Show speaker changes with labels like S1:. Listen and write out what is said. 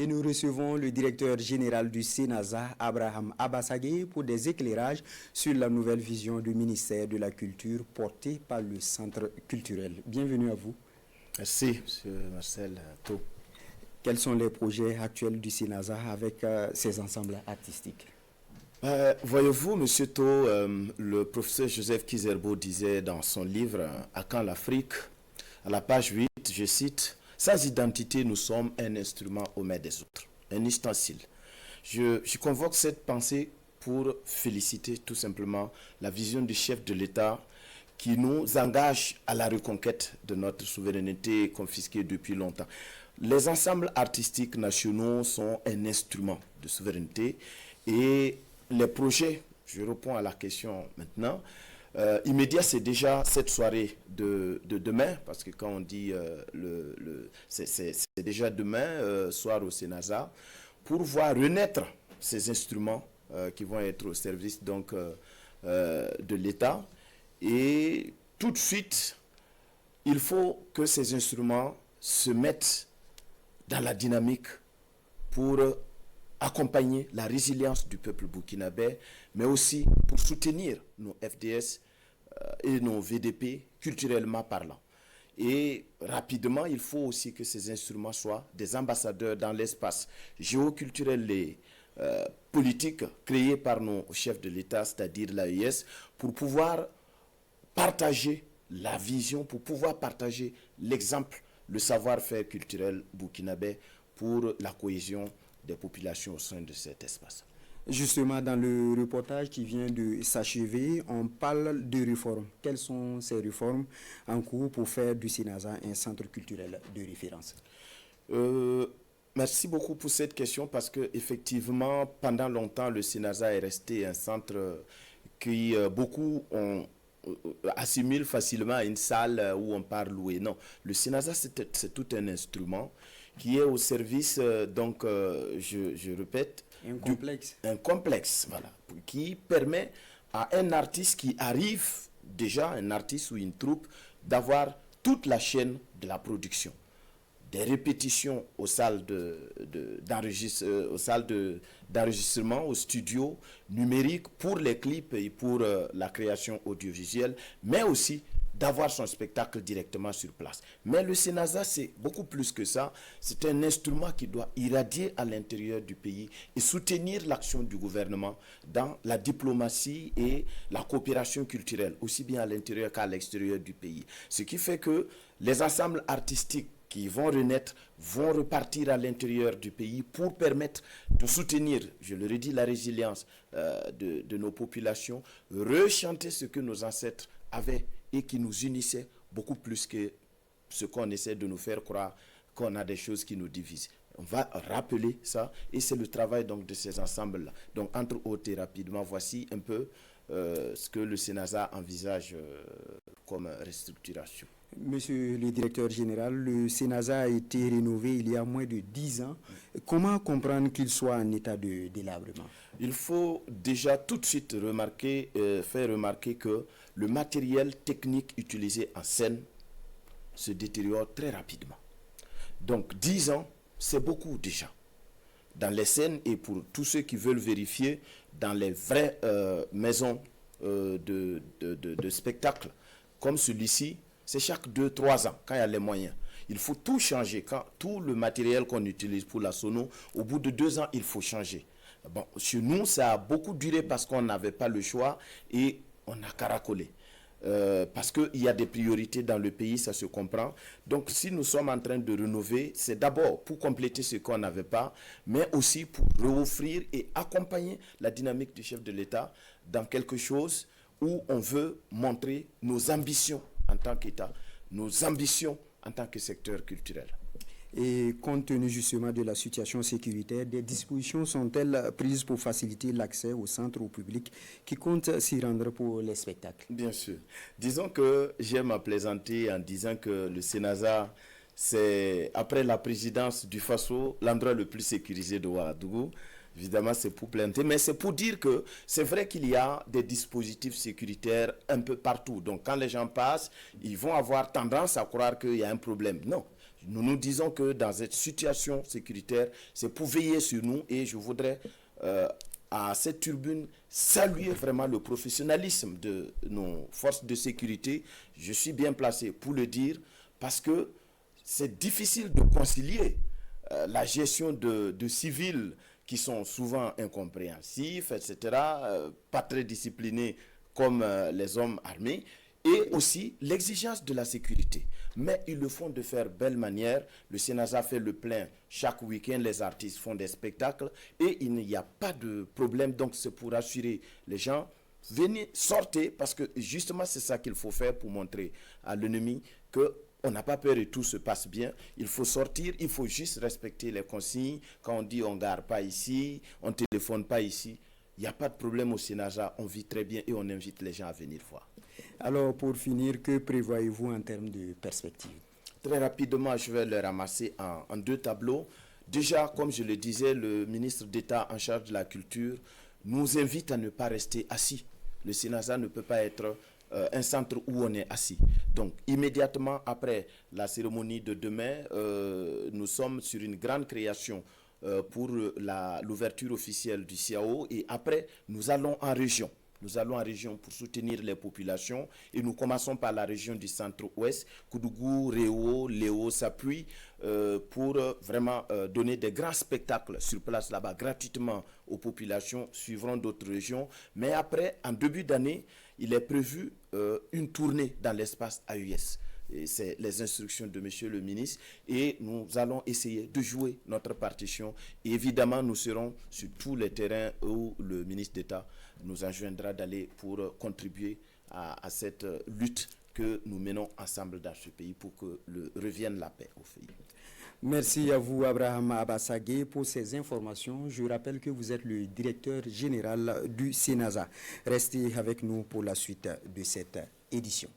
S1: Et nous recevons le directeur général du SENASA, Abraham Abassagé, pour des éclairages sur la nouvelle vision du ministère de la Culture portée par le Centre culturel. Bienvenue à vous.
S2: Merci, M. Marcel Thau.
S1: Quels sont les projets actuels du SENASA avec ces ensembles artistiques?
S2: Voyez-vous, M. Thau, le professeur Joseph Kizerbo disait dans son livre « À quand l'Afrique ?» à la page 8, je cite, « Sans identité, nous sommes un instrument aux mains des autres, un ustensile. » Je convoque cette pensée pour féliciter tout simplement la vision du chef de l'État qui nous engage à la reconquête de notre souveraineté confisquée depuis longtemps. Les ensembles artistiques nationaux sont un instrument de souveraineté et les projets, je réponds à la question maintenant, immédiat, c'est déjà cette soirée de demain, parce que quand on dit c'est déjà demain, soir au SENASA, pour voir renaître ces instruments qui vont être au service donc, de l'État. Et tout de suite, il faut que ces instruments se mettent dans la dynamique pour accompagner la résilience du peuple burkinabé, mais aussi pour soutenir nos FDS et nos VDP culturellement parlant. Et rapidement, il faut aussi que ces instruments soient des ambassadeurs dans l'espace géoculturel et politique créé par nos chefs de l'État, c'est-à-dire l'AES, pour pouvoir partager la vision, pour pouvoir partager l'exemple, le savoir-faire culturel burkinabé pour la cohésion des populations au sein de cet espace.
S1: Justement, dans le reportage qui vient de s'achever, on parle de réformes. Quelles sont ces réformes en cours pour faire du SENASA un centre culturel de référence?
S2: Merci beaucoup pour cette question parce que effectivement, pendant longtemps, le SENASA est resté un centre qui beaucoup assimilent facilement à une salle où on part louer. Non, le SENASA, c'est tout un instrument qui est au service, donc, je répète, un complexe, voilà, qui permet à un artiste qui arrive déjà, un artiste ou une troupe, d'avoir toute la chaîne de la production. Des répétitions aux salles d'enregistrement, au studio numérique pour les clips et pour la création audiovisuelle, mais aussi d'avoir son spectacle directement sur place. Mais le SENASA, c'est beaucoup plus que ça. C'est un instrument qui doit irradier à l'intérieur du pays et soutenir l'action du gouvernement dans la diplomatie et la coopération culturelle, aussi bien à l'intérieur qu'à l'extérieur du pays. Ce qui fait que les ensembles artistiques qui vont renaître, vont repartir à l'intérieur du pays pour permettre de soutenir, je le redis, la résilience de nos populations, rechanter ce que nos ancêtres avaient et qui nous unissait beaucoup plus que ce qu'on essaie de nous faire croire qu'on a des choses qui nous divisent. On va rappeler ça et c'est le travail donc de ces ensembles-là. Donc entre autres et rapidement, voici un peu ce que le SENASA envisage comme restructuration.
S1: Monsieur le directeur général, le SENASA a été rénové il y a moins de 10 ans. Comment comprendre qu'il soit en état de délabrement?
S2: Il faut déjà tout de suite faire remarquer que le matériel technique utilisé en scène se détériore très rapidement. Donc 10 ans, c'est beaucoup déjà. Dans les scènes et pour tous ceux qui veulent vérifier, dans les vraies maisons de spectacle, comme celui-ci, c'est chaque 2-3 ans, quand il y a les moyens. Il faut tout changer. Quand tout le matériel qu'on utilise pour la sono, au bout de 2 ans, il faut changer. Bon, chez nous, ça a beaucoup duré parce qu'on n'avait pas le choix et on a caracolé. Parce qu'il y a des priorités dans le pays, ça se comprend. Donc, si nous sommes en train de rénover, c'est d'abord pour compléter ce qu'on n'avait pas, mais aussi pour réoffrir et accompagner la dynamique du chef de l'État dans quelque chose où on veut montrer nos ambitions en tant qu'État, nos ambitions en tant que secteur culturel.
S1: Et compte tenu justement de la situation sécuritaire, des dispositions sont-elles prises pour faciliter l'accès au centre au public qui compte s'y rendre pour les spectacles?
S2: Bien sûr. Disons que j'aime à plaisanter en disant que le SENASA, c'est après la présidence du Faso, l'endroit le plus sécurisé de Ouagadougou. Évidemment, c'est pour planter, mais c'est pour dire que c'est vrai qu'il y a des dispositifs sécuritaires un peu partout. Donc, quand les gens passent, ils vont avoir tendance à croire qu'il y a un problème. Non, Nous nous disons que dans cette situation sécuritaire, c'est pour veiller sur nous et je voudrais à cette tribune saluer vraiment le professionnalisme de nos forces de sécurité. Je suis bien placé pour le dire parce que c'est difficile de concilier la gestion de civils qui sont souvent incompréhensifs, etc., pas très disciplinés comme les hommes armés, et aussi l'exigence de la sécurité. Mais ils le font de faire belle manière. Le Sénasa fait le plein chaque week-end, les artistes font des spectacles et il n'y a pas de problème. Donc c'est pour rassurer les gens. Venez, sortez, parce que justement c'est ça qu'il faut faire pour montrer à l'ennemi que on n'a pas peur et tout se passe bien. Il faut sortir, il faut juste respecter les consignes. Quand on dit on ne gare pas ici, on ne téléphone pas ici, il n'y a pas de problème au Sénasa, on vit très bien et on invite les gens à venir voir.
S1: Alors, pour finir, que prévoyez-vous en termes de perspective?
S2: Très rapidement, je vais le ramasser en deux tableaux. Déjà, comme je le disais, le ministre d'État en charge de la culture nous invite à ne pas rester assis. Le Sénasa ne peut pas être un centre où on est assis. Donc, immédiatement après la cérémonie de demain, nous sommes sur une grande création pour l'ouverture officielle du CIAO et après, nous allons en région. Nous allons en région pour soutenir les populations et nous commençons par la région du centre-ouest. Koudougou, Réo, Léo s'appuient pour vraiment donner des grands spectacles sur place là-bas gratuitement aux populations, suivront d'autres régions. Mais après, en début d'année, il est prévu une tournée dans l'espace AUS. C'est les instructions de monsieur le ministre et nous allons essayer de jouer notre partition. Et évidemment, nous serons sur tous les terrains où le ministre d'État nous enjoindra d'aller pour contribuer à cette lutte que nous menons ensemble dans ce pays pour que revienne la paix au pays.
S1: Merci à vous, Abraham Abassagé, pour ces informations. Je rappelle que vous êtes le directeur général du Sénasa. Restez avec nous pour la suite de cette édition.